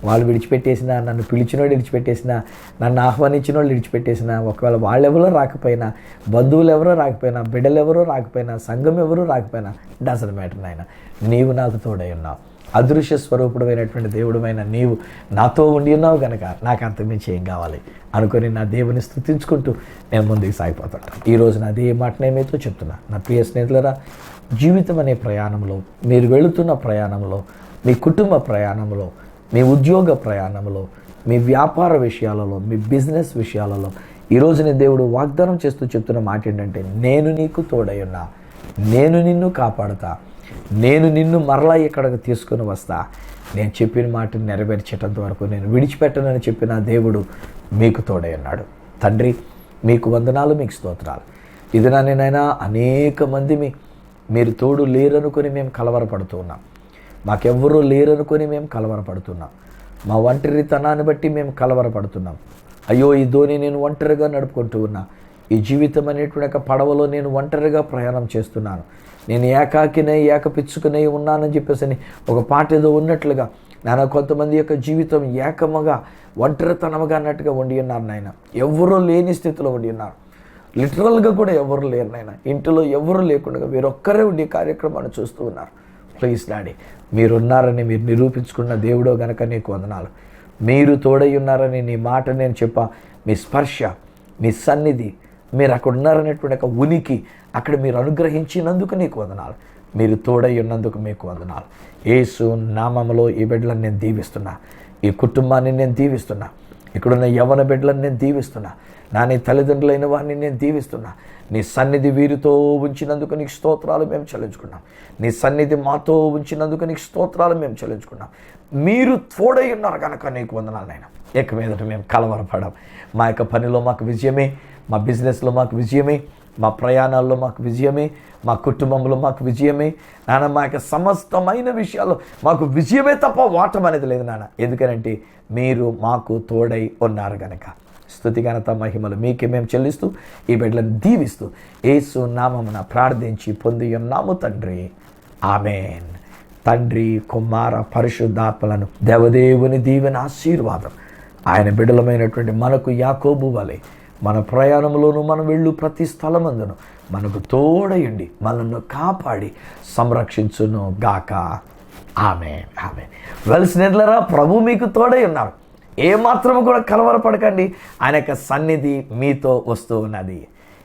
వాళ్ళు విడిచిపెట్టేసినా, నన్ను పిలిచిన వాళ్ళు విడిచిపెట్టేసినా, నన్ను ఆహ్వానించిన వాళ్ళు విడిచిపెట్టేసినా, ఒకవేళ వాళ్ళెవరో రాకపోయినా, బంధువులు ఎవరో రాకపోయినా, బిడ్డలు ఎవరో రాకపోయినా, సంఘం ఎవరో రాకపోయినా, డజంట్ మ్యాటర్ నాయన, నీవు నాకు తోడై ఉన్నావు. అదృశ్య స్వరూపుడు అయినటువంటి దేవుడుమైన నీవు నాతో ఉండి ఉన్నావు కనుక నాకు అంతమించి ఏం కావాలి అనుకొని నా దేవుని స్తుతించుకుంటూ నేను ముందుకు సాగిపోతుంటాను. ఈరోజు నా అదే మాట నేను మీతో చెప్తున్నా. నా ప్రియ స్నేహితులరా, జీవితం అనే ప్రయాణంలో, మీరు వెళుతున్న ప్రయాణంలో, మీ కుటుంబ ప్రయాణంలో, మీ ఉద్యోగ ప్రయాణంలో, మీ వ్యాపార విషయాలలో, మీ బిజినెస్ విషయాలలో ఈరోజు నేను దేవుడు వాగ్దానం చేస్తూ చెప్తున్న మాట ఏంటంటే, నేను నీకు తోడై ఉన్నా, నేను నిన్ను కాపాడుతా, నేను నిన్ను మరలా ఇక్కడికి తీసుకుని వస్తా, నేను చెప్పిన మాట నెరవేర్చేటంత వరకు నేను విడిచిపెట్టనని చెప్పిన దేవుడు మీకు తోడై ఉన్నాడు. తండ్రి, మీకు వందనాలు, మీకు స్తోత్రాలు. ఇది నేనైనా అనేక మంది మీరు తోడు లేరనుకొని మేము కలవరపడుతూ ఉన్నాం, మాకెవ్వరూ లేరనుకొని మేము కలవరపడుతున్నాం, మా ఒంటరితనాన్ని బట్టి మేము కలవరపడుతున్నాం. అయ్యో ఈ ధోని నేను ఒంటరిగా నడుపుకుంటూ ఉన్నా, ఈ జీవితం అనేటువంటి పడవలో నేను ఒంటరిగా ప్రయాణం చేస్తున్నాను, నేను ఏకపిచ్చుకునే ఉన్నానని చెప్పేసి ఒక పాట ఏదో ఉన్నట్లుగా నాన్న కొంతమంది యొక్క జీవితం ఏకముగా ఒంటరితనముగా అన్నట్టుగా ఉండి ఉన్నారు నాయన. ఎవరూ లేని స్థితిలో ఉండి ఉన్నారు, లిటరల్గా కూడా ఎవరు లేరు నాయన. ఇంటిలో ఎవరు లేకుండా వీరొక్కరే ఉండి కార్యక్రమాన్ని చూస్తూ ఉన్నారు. ప్లీజ్ డాడీ, మీరున్నారని మీరు నిరూపించుకున్న దేవుడో గనక నీకు వందనాలు. మీరు తోడై ఉన్నారని నీ మాట నేను చెప్పా. మీ స్పర్శ, మీ సన్నిధి, మీరు అక్కడ ఉన్నారనేటువంటి ఒక ఉనికి అక్కడ మీరు అనుగ్రహించినందుకు నీకు వందనాలు. మీరు తోడై ఉన్నందుకు మీకు వందనాలు. యేసు నామములో ఈ బిడ్డలను నేను దీవిస్తున్నా, ఈ కుటుంబాన్ని నేను దీవిస్తున్నా, ఇక్కడున్న యవ్వన బిడ్డలను నేను దీవిస్తున్నా, నీ తల్లిదండ్రులైన వారిని నేను దీవిస్తున్నా. నీ సన్నిధి వీరితో ఉంచినందుకు నీకు స్తోత్రాలు మేము చెల్లించుకున్నాం. నీ సన్నిధి మాతో ఉంచినందుకు నీకు స్తోత్రాలు మేము చెల్లించుకున్నాం. మీరు తోడై ఉన్నారు కనుక నీకు వందనాలు నాయన. ఇక మీదట మేము కలవరపడం. మా యొక్క పనిలో మాకు విజయమే, మా బిజినెస్లో మాకు విజయమే, మా ప్రయాణాల్లో మాకు విజయమే, మా కుటుంబంలో మాకు విజయమే నాన్న. మా యొక్క సమస్తమైన విషయాల్లో మాకు విజయమే తప్ప ఓటం అనేది లేదు నాన్న. ఎందుకనంటే మీరు మాకు తోడై ఉన్నారు కనుక. స్తుతి ఘనత మహిమలు మీకే మేము చెల్లిస్తూ ఈ బిడ్డలను దీవిస్తూ యేసు నామమున ప్రార్థించి పొంది ఉన్నాము తండ్రి, ఆమేన్. తండ్రి, కుమార, పరిశుద్ధాత్మలను దేవదేవుని దీవెన ఆశీర్వాదం ఆయన బిడ్డలమైనటువంటి మనకు యాకోబు వలె మన ప్రయాణంలోనూ మనం వెళ్ళు ప్రతి స్థలమందును మనకు తోడయుండి మనల్ని కాపాడి సంరక్షించును గాక. ఆమేన్, ఆమేన్. వెల్సినెర్లరా, ప్రభు మీకు తోడై ఉన్నారు. ఏమాత్రము కూడా కలవరపడకండి. ఆయన యొక్క సన్నిధి మీతో వస్తూ ఉన్నది.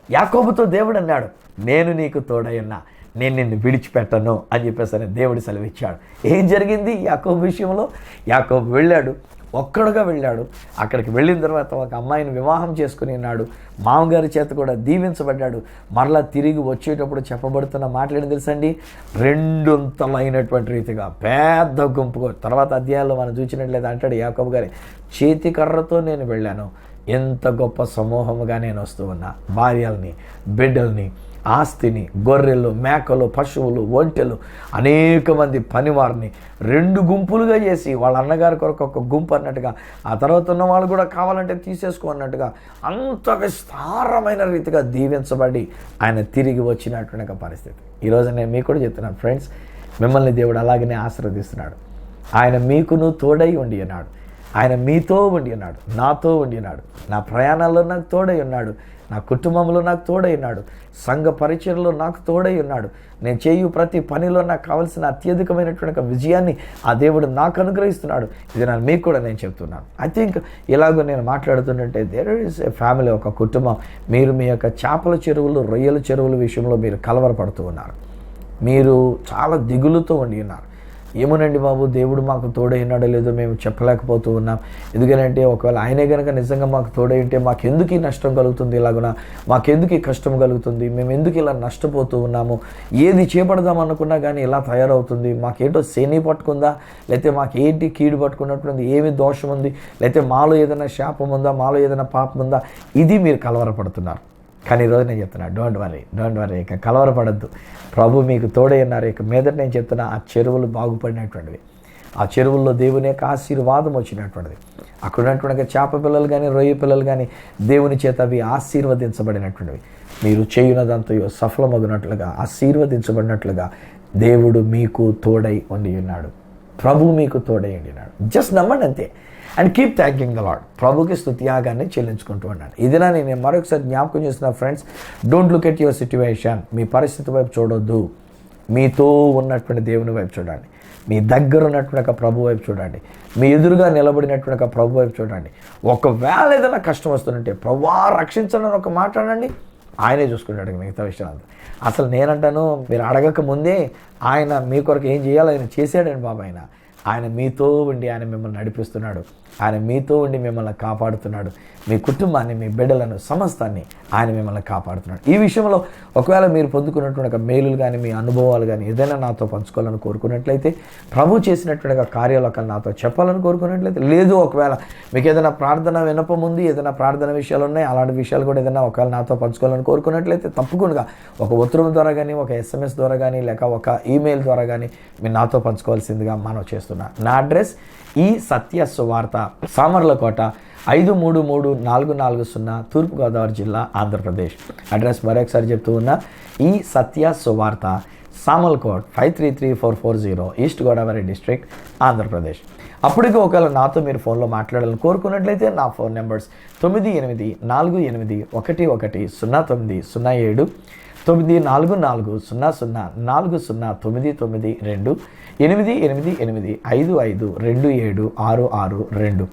యాకోబుతో దేవుడు అన్నాడు, నేను నీకు తోడై ఉన్నా, నేను నిన్ను విడిచిపెట్టను అని చెప్పేసి దేవుడు సెలవిచ్చాడు. ఏం జరిగింది యాకోబు విషయంలో? యాకోబు వెళ్ళాడు, ఒక్కడుగా వెళ్ళాడు. అక్కడికి వెళ్ళిన తర్వాత ఒక అమ్మాయిని వివాహం చేసుకుని ఉన్నాడు. మామగారి చేత కూడా దీవించబడ్డాడు. మరలా తిరిగి వచ్చేటప్పుడు చెప్పబడుతున్న మాట్లాడి తెలుసండి, రెండొంతలైనటువంటి రీతిగా పెద్ద గుంపు. తర్వాత అధ్యాయంలో మనం చూసినట్లయితే అంటాడు యాకోబు గారి, చేతి కర్రతో నేను వెళ్ళాను, ఎంత గొప్ప సమూహముగా నేను వస్తూ ఉన్నా. భార్యల్ని, బిడ్డల్ని, ఆస్తిని, గొర్రెలు, మేకలు, పశువులు, ఒంటెలు, అనేక మంది పనివారిని రెండు గుంపులుగా చేసి వాళ్ళ అన్నగారి కొరకు ఒక గుంపు అన్నట్టుగా, ఆ తర్వాత ఉన్న వాళ్ళు కూడా కావాలంటే తీసేసుకో అన్నట్టుగా అంత విస్తారమైన రీతిగా దీవించబడి ఆయన తిరిగి వచ్చినటువంటి పరిస్థితి. ఈరోజు నేను మీకు కూడా చెప్తున్నాను ఫ్రెండ్స్, మిమ్మల్ని దేవుడు అలాగనే ఆశీర్వదిస్తున్నాడు. ఆయన మీకును తోడై ఉండి అన్నాడు. ఆయన మీతో ఉండి ఉన్నాడు, నాతో ఉండి ఉన్నాడు. నా ప్రయాణాల్లో నాకు తోడై ఉన్నాడు, నా కుటుంబంలో నాకు తోడై ఉన్నాడు, సంఘ పరిచర్లో నాకు తోడై ఉన్నాడు. నేను చేయు ప్రతి పనిలో నాకు కావాల్సిన అత్యధికమైనటువంటి విజయాన్ని ఆ దేవుడు నాకు అనుగ్రహిస్తున్నాడు. ఇది నాకు మీకు కూడా నేను చెప్తున్నాను. ఐ థింక్ ఇలాగో నేను మాట్లాడుతుంటే దేర్ ఈస్ ఏ ఫ్యామిలీ, ఒక కుటుంబం. మీరు మీ యొక్క చేపల చెరువులు, రొయ్యల చెరువుల విషయంలో మీరు కలవరపడుతూ ఉన్నారు. మీరు చాలా దిగులుతో ఉండి ఉన్నారు. ఏమోనండి బాబు, దేవుడు మాకు తోడైనాడో లేదో మేము చెప్పలేకపోతూ ఉన్నాం. ఎందుకంటే ఒకవేళ ఆయనే కనుక నిజంగా మాకు తోడై ఉంటే మాకెందుకు ఈ నష్టం కలుగుతుంది, ఇలాగున మాకెందుకు ఈ కష్టం కలుగుతుంది, మేము ఎందుకు ఇలా నష్టపోతూ ఉన్నాము, ఏది చేపడదాం అనుకున్నా కానీ ఇలా తయారవుతుంది, మాకేంటో శని పట్టుకుందా, లేకపోతే మాకేంటి కీడు పట్టుకున్నట్టుంది, ఏమి దోషం ఉంది, లేకపోతే మాలో ఏదైనా శాపం ఉందా, మాలో ఏదైనా పాపం ఉందా, ఇది మీరు కలవరపడుతున్నారు. కానీ ఈరోజు నేను చెప్తున్నా, డోంట్ వరీ, ఇక కలవరపడద్దు. ప్రభు మీకు తోడై ఉన్నారు. ఇక మీదట నేను చెప్తున్నా, ఆ చెరువులు బాగుపడినటువంటివి, ఆ చెరువుల్లో దేవుని యొక్క ఆశీర్వాదం వచ్చినటువంటిది. అక్కడ ఉన్నటువంటి చేప పిల్లలు కానీ, రొయ్య పిల్లలు కానీ దేవుని చేత అవి ఆశీర్వదించబడినటువంటివి. మీరు చేయునదంతయో సఫలమగునట్లుగా, ఆశీర్వదించబడినట్లుగా దేవుడు మీకు తోడై ఉండి ఉన్నాడు. ప్రభు మీకు తోడై ఉండి ఉన్నాడు. జస్ట్ నమ్మండి అంతే. And keep thanking the lord. ప్రభుకి స్తుతియాగాన్ని చెల్లించుకుంటూ ఉన్నాను. ఇదినా నేను మరొకసారి జ్ఞాపకం చేస్తున్నా friends, don't look at your situation. మీ పరిస్థితి వైపు చూడొద్దు, మీతో ఉన్నటువంటి దేవుని వైపు చూడండి. మీ దగ్గర ఉన్నటువంటి ప్రభు వైపు చూడండి. మీ ఎదురుగా నిలబడినటువంటి ప్రభు వైపు చూడండి. ఒకవేళ ఏదైనా కష్టం వస్తుందంటే ప్రభువా రక్షించండి అని ఒక మాట్లాడండి, ఆయనే చూసుకుంటాడు మిగతా విషయాలు. అసలు నేనంటాను, మీరు అడగక ముందే ఆయన మీ కొరకు ఏం చేయాలో ఆయన చేశాడండి బాబు. ఆయన మీతో ఉండి ఆయన మిమ్మల్ని నడిపిస్తున్నాడు. ఆయన మీతో ఉండి మిమ్మల్ని కాపాడుతున్నాడు. మీ కుటుంబాన్ని, మీ బిడ్డలను, సమస్తాన్ని ఆయన మిమ్మల్ని కాపాడుతున్నాడు. ఈ విషయంలో ఒకవేళ మీరు పొందుకున్నటువంటి మేలులు కానీ, మీ అనుభవాలు కానీ ఏదైనా నాతో పంచుకోవాలని కోరుకున్నట్లయితే, ప్రభు చేసినటువంటి కార్యాలు ఒకవేళ నాతో చెప్పాలని కోరుకున్నట్లయితే, లేదు ఒకవేళ మీకు ఏదైనా ప్రార్థన వినపం ఉంది, ఏదైనా ప్రార్థన విషయాలు ఉన్నాయి, అలాంటి విషయాలు కూడా ఏదైనా ఒకవేళ నాతో పంచుకోవాలని కోరుకున్నట్లయితే తప్పకుండా ఒక ఉత్తరం ద్వారా కానీ, ఒక SMS ద్వారా కానీ, లేక ఒక ఈమెయిల్ ద్వారా కానీ మీరు నాతో పంచుకోవాల్సిందిగా మనం చేస్తున్నాం. నా అడ్రస్ ఈ సత్య సువార్త, సామర్లకోట 533440, తూర్పుగోదావరి జిల్లా, ఆంధ్రప్రదేశ్. అడ్రస్ మరొకసారి చెప్తూ ఉన్నా, ఈ సత్య సువార్త, సామర్లకోట్ 533440, ఈస్ట్ గోదావరి డిస్ట్రిక్ట్, ఆంధ్రప్రదేశ్. అప్పటికి ఒకవేళ నాతో మీరు ఫోన్లో మాట్లాడాలని కోరుకున్నట్లయితే నా ఫోన్ నెంబర్స్ 9848110907, 9440040992 888855276662.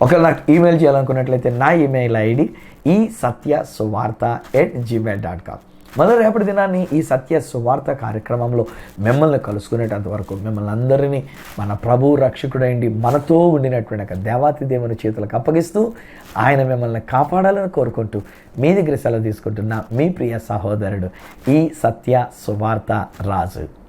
ఒకవేళ నాకు ఈమెయిల్ చేయాలనుకున్నట్లయితే నా ఈమెయిల్ ఐడి esatyasuvartha@gmail.com. మన రేపటి దినాన్ని ఈ సత్య సువార్త కార్యక్రమంలో మిమ్మల్ని కలుసుకునేటంత వరకు మిమ్మల్ని అందరినీ మన ప్రభు రక్షకుడైండి మనతో ఉండినటువంటి దేవాతి దేవుని చేతులకు అప్పగిస్తూ ఆయన మిమ్మల్ని కాపాడాలని కోరుకుంటూ మీ దగ్గర సెలవు తీసుకుంటున్న మీ ప్రియ సహోదరుడు ఈ సత్య సువార్త రాజు.